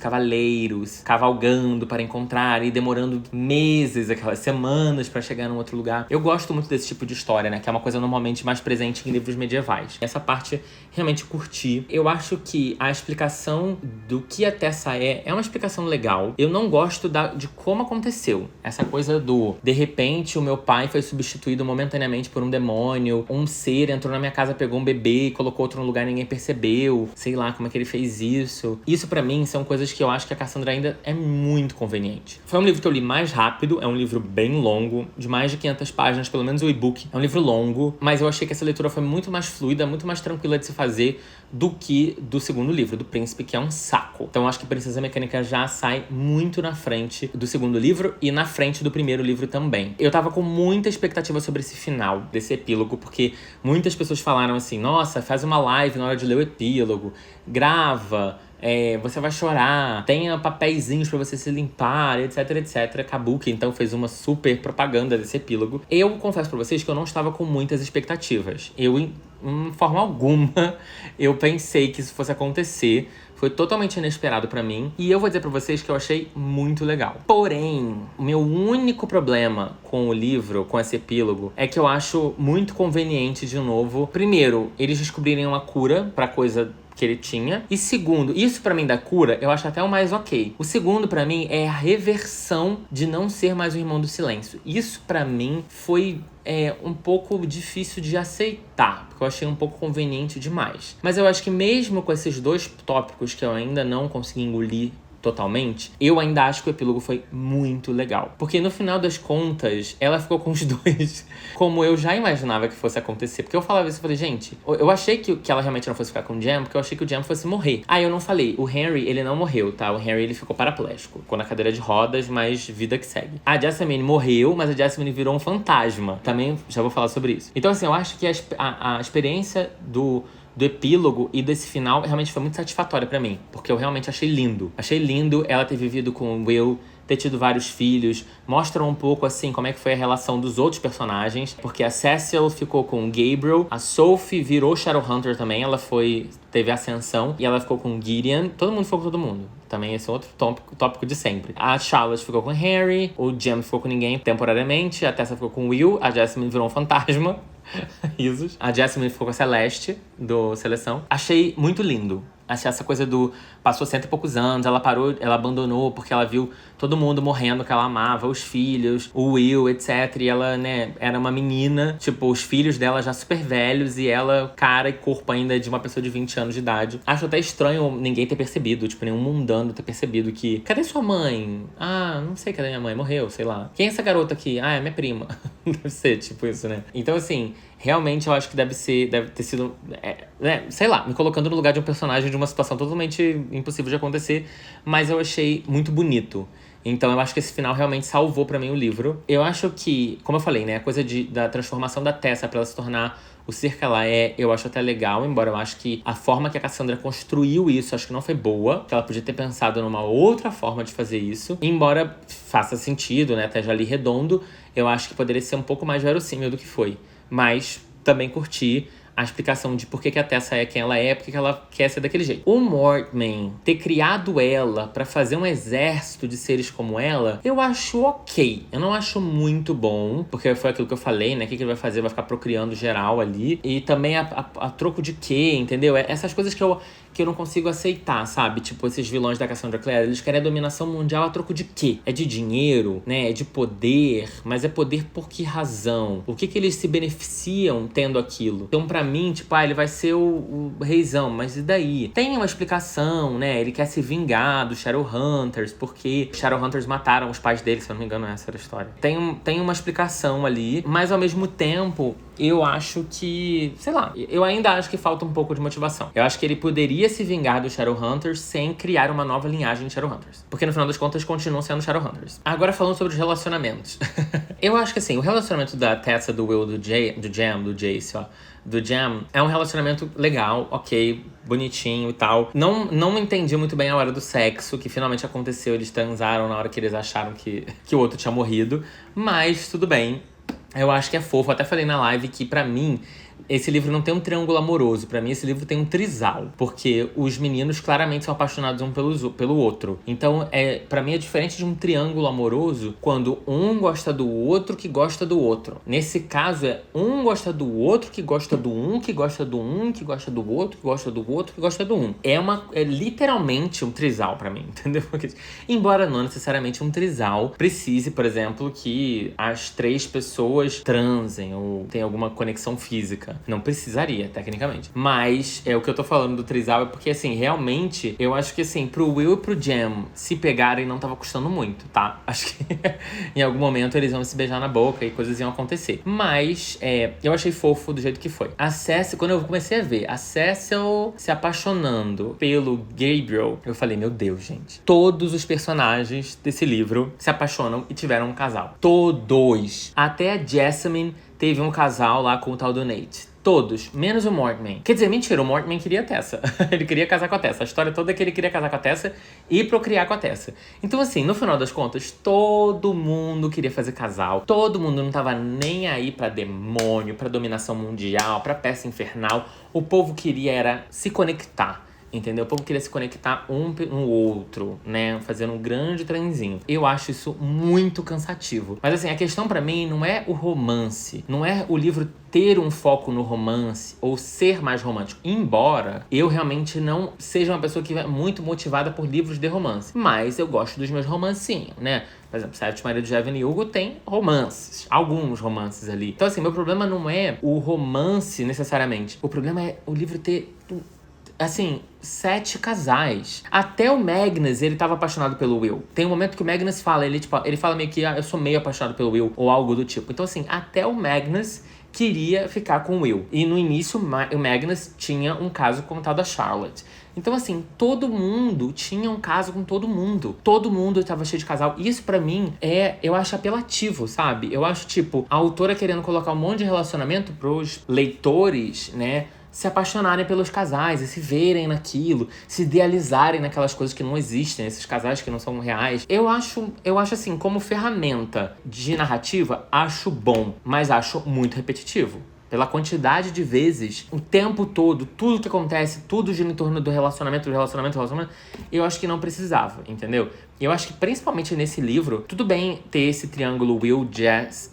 S1: cavalgando para encontrar e demorando meses, aquelas semanas pra chegar num outro lugar. Eu gosto muito desse tipo de história, né? Que é uma coisa normalmente mais presente em livros medievais. Essa parte realmente curti. Eu acho que a explicação do que a Tessa é uma explicação legal. Eu não gosto de como aconteceu. Essa coisa de repente, o meu pai foi substituído momentaneamente por um demônio. Um ser entrou na minha casa, pegou um bebê e colocou outro no lugar e ninguém percebeu. Sei lá como é que ele fez isso. Isso pra mim são coisas que eu acho que a Cassandra ainda é muito conveniente. Foi um livro que eu li mais rápido. É um livro bem longo, de mais de 500 páginas, pelo menos o e-book. É um livro longo, mas eu achei que essa leitura foi muito mais fluida, muito mais tranquila de se fazer do que do segundo livro, do Príncipe, que é um saco. Então eu acho que Princesa Mecânica já sai muito na frente do segundo livro e na frente do primeiro livro também. Eu tava com muita expectativa sobre esse final, desse epílogo, porque muitas pessoas falaram assim, nossa, faz uma live na hora de ler o epílogo, grava, você vai chorar, tenha papeizinhos pra você se limpar, etc, etc. Kabuki, então, fez uma super propaganda desse epílogo. Eu confesso pra vocês que eu não estava com muitas expectativas. Em forma alguma, eu pensei que isso fosse acontecer. Foi totalmente inesperado pra mim. E eu vou dizer pra vocês que eu achei muito legal. Porém, o meu único problema com o livro, com esse epílogo, é que eu acho muito conveniente, de novo. Primeiro, eles descobrirem uma cura pra coisa que ele tinha. E segundo, isso pra mim da cura, eu acho até o mais ok. O segundo pra mim é a reversão de não ser mais o Irmão do Silêncio. Isso pra mim foi um pouco difícil de aceitar, porque eu achei um pouco conveniente demais. Mas eu acho que mesmo com esses dois tópicos que eu ainda não consegui engolir totalmente, eu ainda acho que o epílogo foi muito legal. Porque no final das contas, ela ficou com os dois como eu já imaginava que fosse acontecer. Porque eu falava isso e falei, gente, eu achei que ela realmente não fosse ficar com o Jam, porque eu achei que o Jam fosse morrer. Eu não falei, o Henry, ele não morreu, tá? O Henry, ele ficou paraplégico. Ficou na cadeira de rodas, mas vida que segue. A Jessamine morreu, mas a Jessamine virou um fantasma. Também já vou falar sobre isso. Então, assim, eu acho que a experiência do epílogo e desse final realmente foi muito satisfatória pra mim, porque eu realmente achei lindo. Achei lindo ela ter vivido com o Will, ter tido vários filhos. Mostra um pouco, assim, como é que foi a relação dos outros personagens, porque a Cecil ficou com o Gabriel, a Sophie virou Shadowhunter também, ela teve ascensão, e ela ficou com o Gideon. Todo mundo ficou com todo mundo. Também esse é outro tópico de sempre. A Charlotte ficou com o Harry, o Jem ficou com ninguém temporariamente, a Tessa ficou com o Will, a Jasmine virou um fantasma. Risos. A Jasmine ficou com a Celeste, do Seleção. Achei muito lindo. Achei essa coisa passou 100 e poucos anos, ela parou, ela abandonou porque ela viu todo mundo morrendo que ela amava, os filhos, o Will, etc. E ela, né, era uma menina, tipo, os filhos dela já super velhos e ela, cara e corpo ainda de uma pessoa de 20 anos de idade. Acho até estranho ninguém ter percebido, tipo, nenhum mundano ter percebido que... Cadê sua mãe? Não sei cadê minha mãe, morreu, sei lá. Quem é essa garota aqui? É minha prima. Deve ser, tipo isso, né? Então, assim, realmente eu acho que deve ter sido, sei lá, me colocando no lugar de um personagem de uma situação totalmente impossível de acontecer, mas eu achei muito bonito. Então eu acho que esse final realmente salvou pra mim o livro. Eu acho que, como eu falei, né, a coisa da transformação da Tessa pra ela se tornar o ser que ela eu acho até legal, embora eu acho que a forma que a Cassandra construiu isso, acho que não foi boa, que ela podia ter pensado numa outra forma de fazer isso, embora faça sentido, né, até já ali redondo, eu acho que poderia ser um pouco mais verossímil do que foi. Mas também curti a explicação de por que a Tessa é quem ela é, por que ela quer ser daquele jeito. O Mortman ter criado ela pra fazer um exército de seres como ela, eu acho ok. Eu não acho muito bom, porque foi aquilo que eu falei, né? O que ele vai fazer? Vai ficar procriando geral ali. E também a troco de quê, entendeu? Essas coisas que eu não consigo aceitar, sabe? Tipo, esses vilões da Cassandra Clare, eles querem a dominação mundial a troco de quê? É de dinheiro, né? É de poder, mas é poder por que razão? O que eles se beneficiam tendo aquilo? Então, pra mim, tipo, ele vai ser o reizão, mas e daí? Tem uma explicação, né? Ele quer se vingar dos Shadowhunters, porque os Shadowhunters mataram os pais dele, se eu não me engano, essa era a história. Tem uma explicação ali, mas ao mesmo tempo, eu acho que, sei lá, eu ainda acho que falta um pouco de motivação. Eu acho que ele poderia se vingar dos Shadowhunters sem criar uma nova linhagem de Shadowhunters. Porque no final das contas continuam sendo Shadowhunters. Agora falando sobre os relacionamentos. Eu acho que assim, o relacionamento da Tessa, do Will, do Jam, é um relacionamento legal, ok, bonitinho e tal. Não entendi muito bem a hora do sexo, que finalmente aconteceu, eles transaram na hora que eles acharam que o outro tinha morrido. Mas tudo bem. Eu acho que é fofo. Eu até falei na live que, pra mim, esse livro não tem um triângulo amoroso. Pra mim, esse livro tem um trisal. Porque os meninos claramente são apaixonados um pelo outro. Então, pra mim, é diferente de um triângulo amoroso quando um gosta do outro que gosta do outro. Nesse caso, é um gosta do outro que gosta do um, que gosta do um, que gosta do outro, que gosta do outro, que gosta do um. É literalmente um trisal pra mim, entendeu? Embora não necessariamente um trisal precise, por exemplo, que as 3 pessoas transem ou tenham alguma conexão física. Não precisaria, tecnicamente. Mas o que eu tô falando do trisal é porque, assim, realmente, eu acho que, assim, pro Will e pro Jem se pegarem não tava custando muito, tá? Acho que em algum momento eles iam se beijar na boca e coisas iam acontecer. Mas, eu achei fofo do jeito que foi. A Cecil, quando eu comecei a ver a Cecil se apaixonando pelo Gabriel, eu falei, meu Deus, gente. Todos os personagens desse livro se apaixonam e tiveram um casal. Todos. Até a Jessamine teve um casal lá com o tal do Nate. Todos, menos o Mortman. Quer dizer, mentira, o Mortman queria a Tessa. Ele queria casar com a Tessa. A história toda é que ele queria casar com a Tessa e procriar com a Tessa. Então, assim, no final das contas, todo mundo queria fazer casal. Todo mundo não tava nem aí pra demônio, pra dominação mundial, pra peça infernal. O povo queria era se conectar. Entendeu? O povo queria se conectar um no outro, né? Fazendo um grande trenzinho. Eu acho isso muito cansativo. Mas assim, a questão pra mim não é o romance. Não é o livro ter um foco no romance ou ser mais romântico. Embora eu realmente não seja uma pessoa que é muito motivada por livros de romance. Mas eu gosto dos meus romancinhos, né? Por exemplo, Sete Maridos de Evelyn Hugo tem romances. Alguns romances ali. Então assim, meu problema não é o romance necessariamente. O problema é o livro ter... assim, 7 casais. Até o Magnus, ele tava apaixonado pelo Will. Tem um momento que o Magnus fala, ele fala meio que, eu sou meio apaixonado pelo Will, ou algo do tipo. Então, assim, até o Magnus queria ficar com o Will. E no início, o Magnus tinha um caso com o tal da Charlotte. Então, assim, todo mundo tinha um caso com todo mundo. Todo mundo tava cheio de casal. Isso, pra mim, eu acho apelativo, sabe? Eu acho, tipo, a autora querendo colocar um monte de relacionamento pros leitores, né? Se apaixonarem pelos casais e se verem naquilo, se idealizarem naquelas coisas que não existem, esses casais que não são reais. Eu acho assim, como ferramenta de narrativa, acho bom, mas acho muito repetitivo. Pela quantidade de vezes, o tempo todo, tudo que acontece, tudo gira em torno do relacionamento, eu acho que não precisava, entendeu? Eu acho que principalmente nesse livro, tudo bem ter esse triângulo Will, Jess,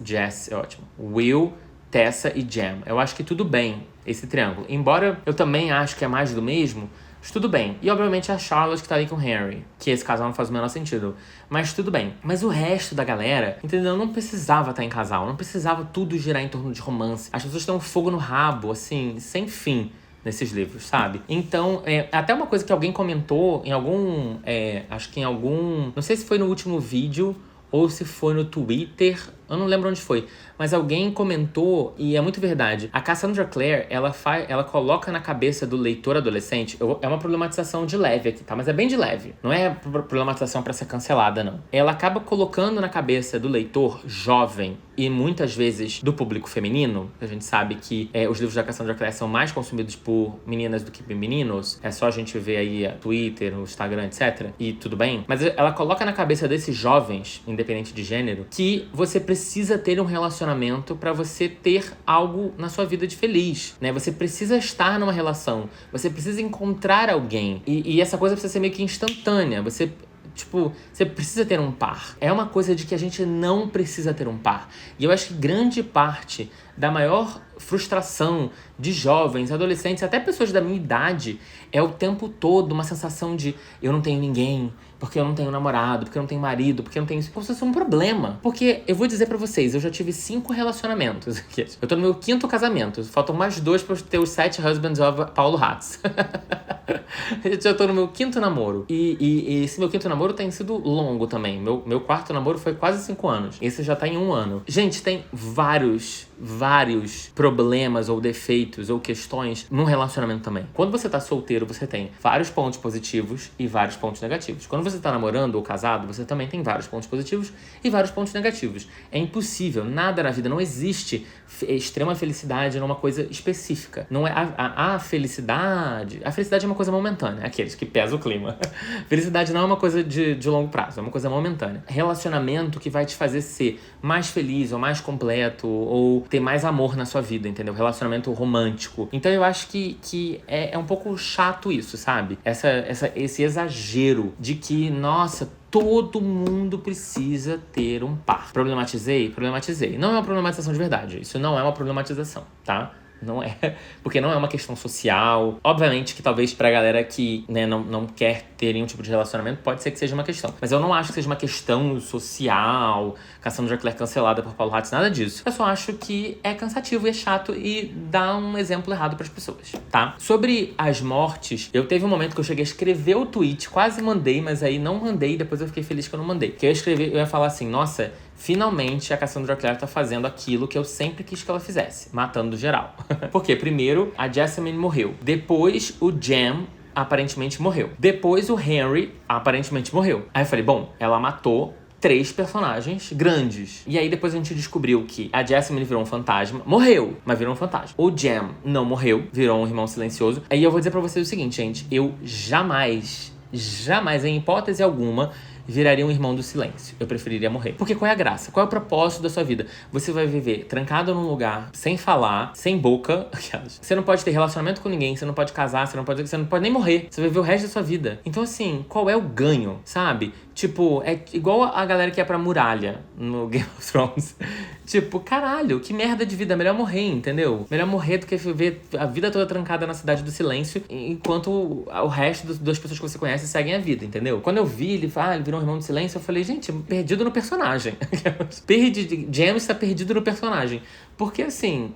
S1: é ótimo. Will, Tessa e Jem. Eu acho que tudo bem esse triângulo. Embora eu também acho que é mais do mesmo, mas tudo bem. E obviamente a Charlotte que tá ali com o Harry, que esse casal não faz o menor sentido. Mas tudo bem. Mas o resto da galera, entendeu? Não precisava estar em casal, não precisava tudo girar em torno de romance. As pessoas têm um fogo no rabo, assim, sem fim nesses livros, sabe? Então, até uma coisa que alguém comentou em algum... acho que em algum... Não sei se foi no último vídeo ou se foi no Twitter, eu não lembro onde foi, mas alguém comentou, e é muito verdade, a Cassandra Clare, ela coloca na cabeça do leitor adolescente, é uma problematização de leve aqui, tá? Mas é bem de leve, não é problematização pra ser cancelada, não. Ela acaba colocando na cabeça do leitor jovem, e muitas vezes do público feminino, a gente sabe que os livros da Cassandra Clare são mais consumidos por meninas do que por meninos, é só a gente ver aí Twitter, o Instagram, etc, e tudo bem, mas ela coloca na cabeça desses jovens, independente de gênero, que você precisa ter um relacionamento pra você ter algo na sua vida de feliz, né? Você precisa estar numa relação, você precisa encontrar alguém, e essa coisa precisa ser meio que instantânea, você precisa ter um par. É uma coisa de que a gente não precisa ter um par. E eu acho que grande parte da maior frustração de jovens, adolescentes, até pessoas da minha idade, é o tempo todo uma sensação de eu não tenho ninguém, porque eu não tenho namorado, porque eu não tenho marido, porque eu não tenho... Como se fosse um problema. Porque eu vou dizer pra vocês, eu já tive 5 relacionamentos. Eu tô no meu 5º casamento. Faltam mais 2 pra eu ter os 7 husbands of Paulo Hatz. Eu já tô no meu 5º namoro. E esse meu 5º namoro tem sido longo também. Meu 4º namoro foi quase 5 anos. Esse já tá em 1 ano. Gente, tem vários problemas ou defeitos ou questões num relacionamento também. Quando você tá solteiro, você tem vários pontos positivos e vários pontos negativos. Quando você tá namorando ou casado, você também tem vários pontos positivos e vários pontos negativos. É impossível, nada na vida, não existe extrema felicidade numa coisa específica. Não é a felicidade... A felicidade é uma coisa momentânea, aqueles que pesam o clima. Felicidade não é uma coisa de longo prazo, é uma coisa momentânea. Relacionamento que vai te fazer ser mais feliz ou mais completo ou ter mais amor na sua vida, entendeu? Relacionamento romântico. Então eu acho que é um pouco chato isso, sabe? Esse exagero de que, nossa, todo mundo precisa ter um par. Problematizei? Problematizei. Não é uma problematização de verdade. Isso não é uma problematização, tá? Não é, porque não é uma questão social. Obviamente que talvez pra galera que, né, não quer ter nenhum tipo de relacionamento, pode ser que seja uma questão. Mas eu não acho que seja uma questão social, Cassandra Clare cancelada por Paulo Hatz, nada disso. Eu só acho que é cansativo e é chato e dá um exemplo errado pras pessoas, tá? Sobre as mortes, eu teve um momento que eu cheguei a escrever o tweet, quase mandei, mas aí não mandei, depois eu fiquei feliz que eu não mandei. Que eu ia falar assim, nossa, finalmente a Cassandra Clare tá fazendo aquilo que eu sempre quis que ela fizesse, matando geral. Porque primeiro a Jessamine morreu, depois o Jam aparentemente morreu, depois o Henry aparentemente morreu. Aí eu falei, bom, ela matou 3 personagens grandes. E aí depois a gente descobriu que a Jessamine virou um fantasma. Morreu, mas virou um fantasma. O Jam não morreu, virou um irmão silencioso. Aí eu vou dizer pra vocês o seguinte, gente. Eu jamais, em hipótese alguma, viraria um irmão do silêncio. Eu preferiria morrer. Porque qual é a graça? Qual é o propósito da sua vida? Você vai viver trancado num lugar, sem falar, sem boca. Você não pode ter relacionamento com ninguém, você não pode casar, você não pode nem morrer. Você vai viver o resto da sua vida. Então, assim, qual é o ganho, sabe? Tipo, é igual a galera que é pra muralha no Game of Thrones. Tipo, caralho, que merda de vida. Melhor morrer, entendeu? Melhor morrer do que viver a vida toda trancada na cidade do silêncio, enquanto o resto das pessoas que você conhece seguem a vida, entendeu? Quando eu vi ele virou um irmão do silêncio, eu falei, gente, perdido no personagem. James tá perdido no personagem. Porque, assim,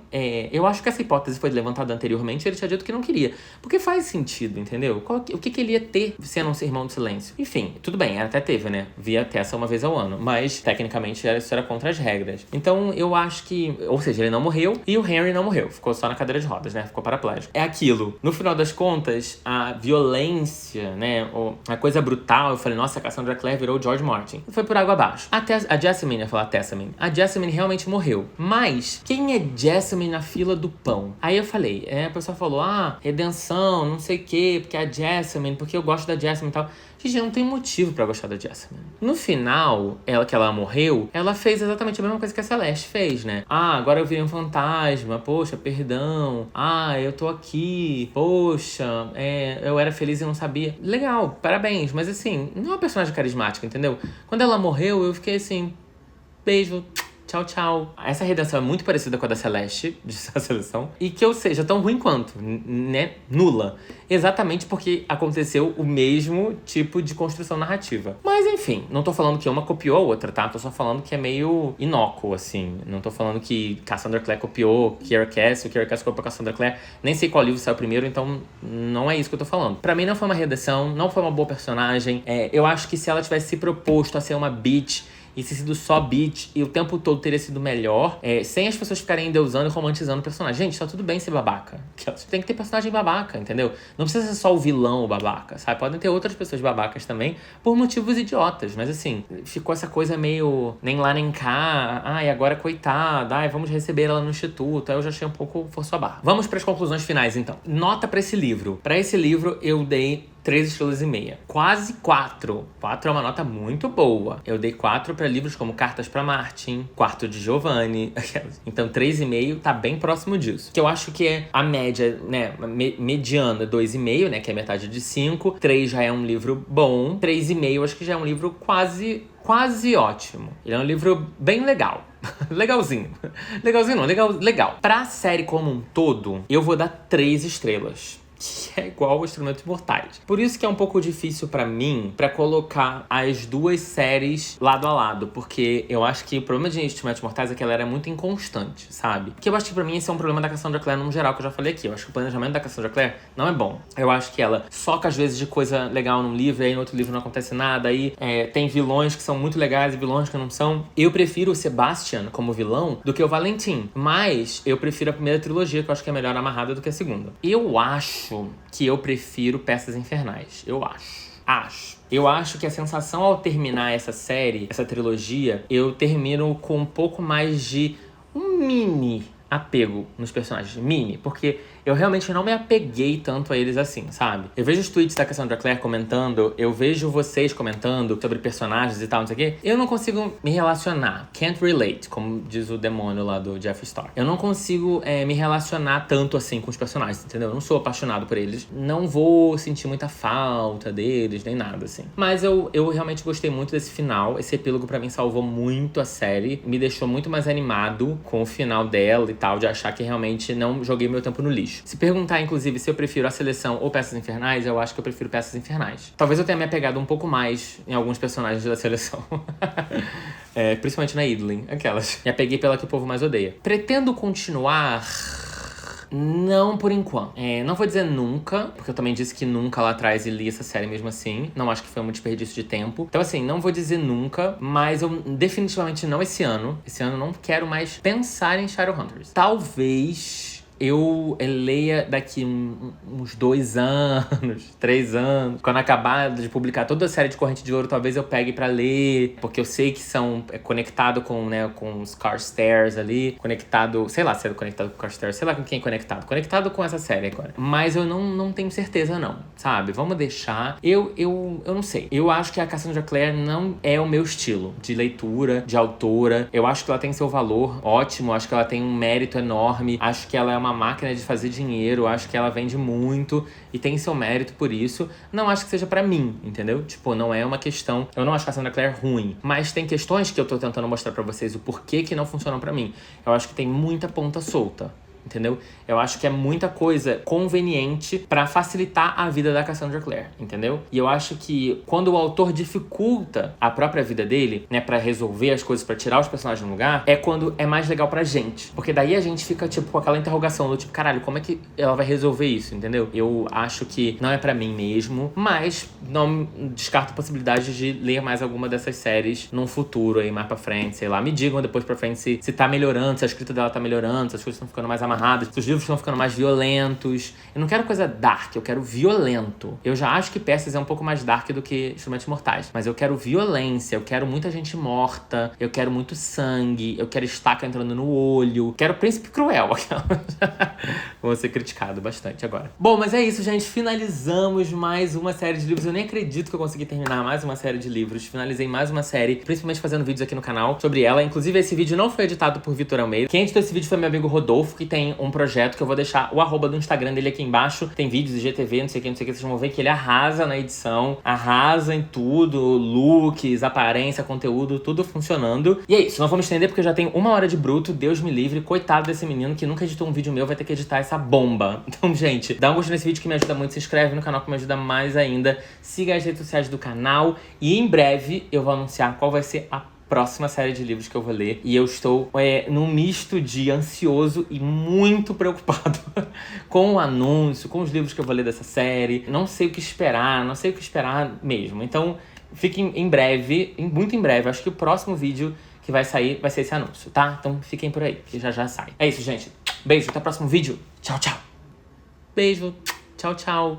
S1: eu acho que essa hipótese foi levantada anteriormente e ele tinha dito que não queria. Porque faz sentido, entendeu? O que ele ia ter sendo um irmão do silêncio? Enfim, tudo bem, até teve, né? Via Tessa uma vez ao ano. Mas, tecnicamente, isso era contra as regras. Então, eu acho que... Ou seja, ele não morreu e o Henry não morreu. Ficou só na cadeira de rodas, né? Ficou paraplégico. É aquilo. No final das contas, a violência, né? A coisa brutal, eu falei, nossa, a Cassandra Clare virou o George Martin. Foi por água abaixo. A Jessamine, ia falar Tessamine. A Jessamine realmente morreu. Mas... quem é Jessamine na fila do pão? Aí eu falei, a pessoa falou, redenção, não sei o quê, porque a Jessamine, porque eu gosto da Jessamine e tal. Gente, não tem motivo pra gostar da Jessamine. No final, que ela morreu, ela fez exatamente a mesma coisa que a Celeste fez, né? Agora eu virei um fantasma, poxa, perdão. Eu tô aqui, poxa, eu era feliz e não sabia. Legal, parabéns, mas assim, não é uma personagem carismática, entendeu? Quando ela morreu, eu fiquei assim, beijo, tchau, tchau. Essa redenção é muito parecida com a da Celeste, de sua seleção. E que eu seja tão ruim quanto, né? Nula. Exatamente porque aconteceu o mesmo tipo de construção narrativa. Mas enfim, não tô falando que uma copiou a outra, tá? Tô só falando que é meio inócuo, assim. Não tô falando que Cassandra Clare copiou Kiera Cass, o Kiera Cass copiou Cassandra Clare. Nem sei qual livro saiu primeiro, então não é isso que eu tô falando. Pra mim não foi uma redenção, não foi uma boa personagem. Eu acho que se ela tivesse se proposto a ser uma bitch e se sido só bitch, e o tempo todo teria sido melhor, sem as pessoas ficarem endeusando e romantizando o personagem. Gente, tá tudo bem ser babaca. Tem que ter personagem babaca, entendeu? Não precisa ser só o vilão o babaca, sabe? Podem ter outras pessoas babacas também, por motivos idiotas. Mas assim, ficou essa coisa meio nem lá nem cá. E agora coitada. Vamos receber ela no instituto. Aí eu já achei um pouco forçou a barra. Vamos pras conclusões finais, então. Nota pra esse livro. Pra esse livro, eu dei 3,5 estrelas. Quase 4. 4 é uma nota muito boa. Eu dei 4 pra livros como Cartas pra Martin, Quarto de Giovanni. Então 3,5 tá bem próximo disso. Que eu acho que é a média, né, mediana 2,5, né, que é metade de 5. 3 já é um livro bom. 3,5 acho que já é um livro quase ótimo. Ele é um livro bem legal. Legalzinho. Legalzinho não, legal. Pra série como um todo, eu vou dar 3 estrelas. Que é igual ao Instrumentos Mortais. Por isso que é um pouco difícil pra mim pra colocar as duas séries lado a lado, porque eu acho que o problema de Instrumentos Mortais é que ela era muito inconstante, sabe? Porque eu acho que pra mim esse é um problema da Cassandra Clare no geral, que eu já falei aqui. Eu acho que o planejamento da Cassandra Clare não é bom. Eu acho que ela soca às vezes de coisa legal num livro, e aí no outro livro não acontece nada, aí tem vilões que são muito legais e vilões que não são. Eu prefiro o Sebastian como vilão do que o Valentim, mas eu prefiro a primeira trilogia, que eu acho que é melhor amarrada do que a segunda. Eu acho que eu prefiro Peças Infernais. Eu acho que a sensação ao terminar essa série, essa trilogia, eu termino com um pouco mais de um mini apego nos personagens. Mini, porque eu realmente não me apeguei tanto a eles assim, sabe? Eu vejo os tweets da Cassandra Clare comentando, eu vejo vocês comentando sobre personagens e tal, não sei o quê. Eu não consigo me relacionar. Can't relate, como diz o demônio lá do Jeffree Star. Eu não consigo me relacionar tanto assim com os personagens, entendeu? Eu não sou apaixonado por eles. Não vou sentir muita falta deles, nem nada, assim. Mas eu realmente gostei muito desse final. Esse epílogo, pra mim, salvou muito a série. Me deixou muito mais animado com o final dela e tal, de achar que realmente não joguei meu tempo no lixo. Se perguntar, inclusive, se eu prefiro A Seleção ou Peças Infernais, eu acho que eu prefiro Peças Infernais. Talvez eu tenha me apegado um pouco mais em alguns personagens da Seleção. Principalmente na Idlin, aquelas. Me apeguei pela que o povo mais odeia. Pretendo continuar... Não por enquanto. Não vou dizer nunca, porque eu também disse que nunca lá atrás e li essa série mesmo assim. Não acho que foi um desperdício de tempo. Então, assim, não vou dizer nunca, mas eu definitivamente não esse ano. Esse ano eu não quero mais pensar em Shadowhunters. Talvez eu leia daqui uns 2 anos, 3 anos. Quando acabar de publicar toda a série de Corrente de Ouro, talvez eu pegue pra ler. Porque eu sei que são conectado com, né, com os Carstairs ali. Conectado, sei lá se é conectado com o Carstairs. Sei lá com quem é conectado. Conectado com essa série agora. Mas eu não tenho certeza não, sabe? Vamos deixar. Eu não sei. Eu acho que a Cassandra Clare não é o meu estilo de leitura, de autora. Eu acho que ela tem seu valor ótimo. Acho que ela tem um mérito enorme. Acho que ela é uma máquina de fazer dinheiro, acho que ela vende muito e tem seu mérito por isso. Não acho que seja pra mim, entendeu? Tipo, não é uma questão... Eu não acho a Cassandra Clare ruim, mas tem questões que eu tô tentando mostrar pra vocês o porquê que não funcionam pra mim. Eu acho que tem muita ponta solta, entendeu? Eu acho que é muita coisa conveniente pra facilitar a vida da Cassandra Clare, entendeu? E eu acho que quando o autor dificulta a própria vida dele, né, pra resolver as coisas, pra tirar os personagens do lugar, é quando é mais legal pra gente. Porque daí a gente fica, tipo, com aquela interrogação do tipo, caralho, como é que ela vai resolver isso, entendeu? Eu acho que não é pra mim mesmo, mas não descarto a possibilidade de ler mais alguma dessas séries num futuro aí, mais pra frente, sei lá. Me digam depois pra frente se tá melhorando, se a escrita dela tá melhorando, se as coisas estão ficando mais amarradas, se os livros estão ficando mais violentos. Eu não quero coisa dark, eu quero violento. Eu já acho que Peças é um pouco mais dark do que Instrumentos Mortais, mas eu quero violência, eu quero muita gente morta, eu quero muito sangue, eu quero estaca entrando no olho, quero Príncipe Cruel. Vou ser criticado bastante agora. Bom, mas é isso, gente. Finalizamos mais uma série de livros. Eu nem acredito que eu consegui terminar mais uma série de livros. Finalizei mais uma série, principalmente fazendo vídeos aqui no canal sobre ela. Inclusive, esse vídeo não foi editado por Vitor Almeida. Quem editou esse vídeo foi meu amigo Rodolfo, que tem um projeto que eu vou deixar o @ do Instagram dele aqui embaixo. Tem vídeos de GTV, não sei o que. Vocês vão ver que ele arrasa na edição, arrasa em tudo, looks, aparência, conteúdo, tudo funcionando. E é isso, não vou me estender porque eu já tenho 1 hora de bruto, Deus me livre. Coitado desse menino que nunca editou um vídeo meu, vai ter que editar essa bomba. Então, gente, dá um gostei nesse vídeo que me ajuda muito, se inscreve no canal que me ajuda mais ainda. Siga as redes sociais do canal e em breve eu vou anunciar qual vai ser a próxima série de livros que eu vou ler. E eu estou num misto de ansioso e muito preocupado com o anúncio, com os livros que eu vou ler dessa série. Não sei o que esperar, não sei o que esperar mesmo. Então, fiquem em breve, muito em breve. Acho que o próximo vídeo que vai sair vai ser esse anúncio, tá? Então fiquem por aí, que já sai. É isso, gente. Beijo, até o próximo vídeo. Tchau, tchau. Beijo. Tchau, tchau.